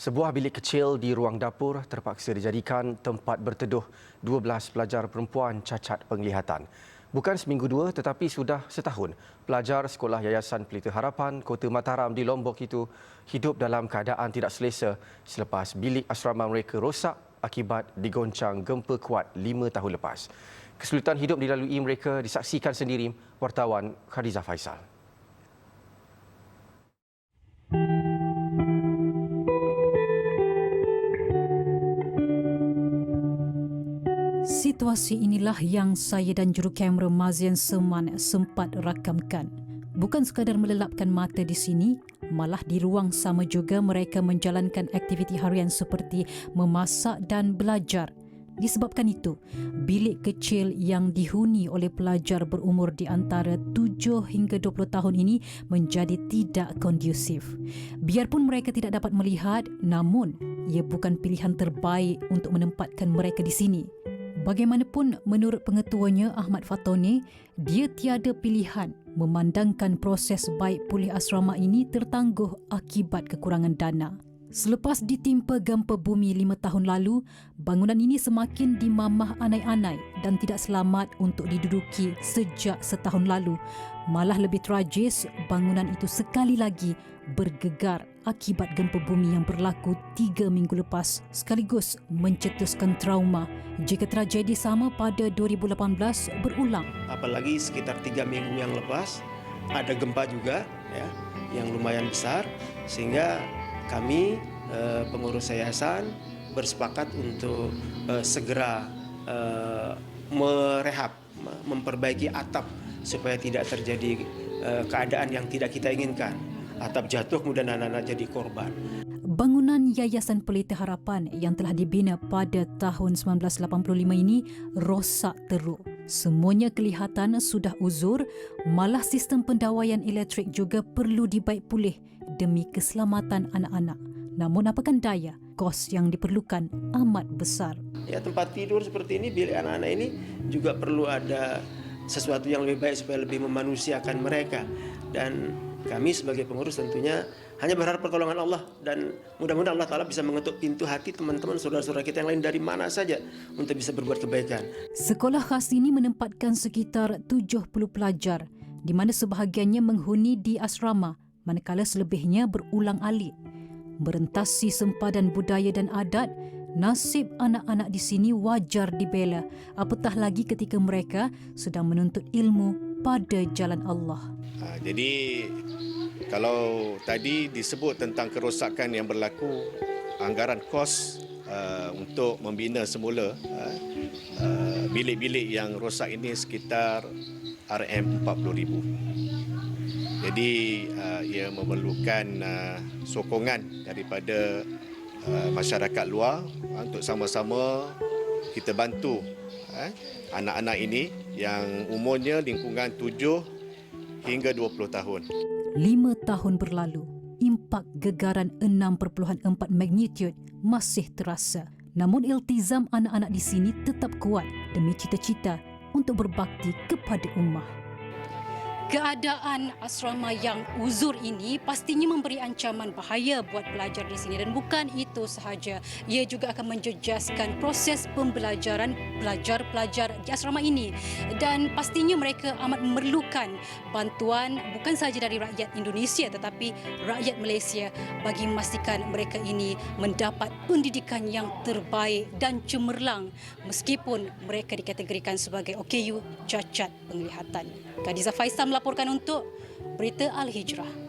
Sebuah bilik kecil di ruang dapur terpaksa dijadikan tempat berteduh 12 pelajar perempuan cacat penglihatan. Bukan seminggu dua tetapi sudah setahun, pelajar Sekolah Yayasan Pelita Harapan Kota Mataram di Lombok itu hidup dalam keadaan tidak selesa selepas bilik asrama mereka rosak akibat digoncang gempa kuat 5 tahun lepas. Kesulitan hidup dilalui mereka disaksikan sendiri wartawan Khadijah Faisal. Situasi inilah yang saya dan jurukamera Mazian Seman sempat rakamkan. Bukan sekadar melelapkan mata di sini, malah di ruang sama juga mereka menjalankan aktiviti harian seperti memasak dan belajar. Disebabkan itu, bilik kecil yang dihuni oleh pelajar berumur di antara 7 hingga 20 tahun ini menjadi tidak kondusif. Biarpun mereka tidak dapat melihat, namun ia bukan pilihan terbaik untuk menempatkan mereka di sini. Bagaimanapun, menurut pengetuanya Ahmad Fatone, dia tiada pilihan memandangkan proses baik pulih asrama ini tertangguh akibat kekurangan dana. Selepas ditimpa gempa bumi 5 tahun lalu, bangunan ini semakin dimamah anai-anai dan tidak selamat untuk diduduki sejak setahun lalu. Malah lebih tragis, bangunan itu sekali lagi bergegar akibat gempa bumi yang berlaku 3 minggu lepas sekaligus mencetuskan trauma jika tragedi sama pada 2018 berulang. Apalagi sekitar 3 minggu yang lepas ada gempa juga ya, yang lumayan besar sehingga kami pengurus yayasan bersepakat untuk segera merehab, memperbaiki atap supaya tidak terjadi keadaan yang tidak kita inginkan. Atap jatuh kemudian anak-anak jadi korban. Bangunan Yayasan Pelita Harapan yang telah dibina pada tahun 1985 ini rosak teruk. Semuanya kelihatan sudah uzur, malah sistem pendawaian elektrik juga perlu dibaik pulih demi keselamatan anak-anak. Namun apakan daya, kos yang diperlukan amat besar. Ya, tempat tidur seperti ini, bilik anak-anak ini juga perlu ada sesuatu yang lebih baik supaya lebih memanusiakan mereka. Dan kami sebagai pengurus tentunya hanya berharap pertolongan Allah dan mudah-mudahan Allah Ta'ala bisa mengetuk pintu hati teman-teman saudara-saudara kita yang lain dari mana saja untuk bisa berbuat kebaikan. Sekolah khas ini menempatkan sekitar 70 pelajar di mana sebahagiannya menghuni di asrama manakala selebihnya berulang-alik. Merentasi sempadan budaya dan adat, nasib anak-anak di sini wajar dibela, apatah lagi ketika mereka sedang menuntut ilmu pada jalan Allah. Jadi kalau tadi disebut tentang kerosakan yang berlaku, anggaran kos untuk membina semula bilik-bilik yang rosak ini sekitar RM40,000. Jadi ia memerlukan sokongan daripada masyarakat luar untuk sama-sama kita bantu anak-anak ini yang umurnya lingkungan 7 hingga 20 tahun. 5 tahun berlalu, impak gegaran 6.4 magnitude masih terasa. Namun iltizam anak-anak di sini tetap kuat demi cita-cita untuk berbakti kepada ummah. Keadaan asrama yang uzur ini pastinya memberi ancaman bahaya buat pelajar di sini dan bukan itu sahaja. Ia juga akan menjejaskan proses pembelajaran pelajar-pelajar di asrama ini dan pastinya mereka amat memerlukan bantuan bukan sahaja dari rakyat Indonesia tetapi rakyat Malaysia bagi memastikan mereka ini mendapat pendidikan yang terbaik dan cemerlang meskipun mereka dikategorikan sebagai OKU cacat penglihatan. Khadijah Faisal melaporkan untuk Berita Al Hijrah.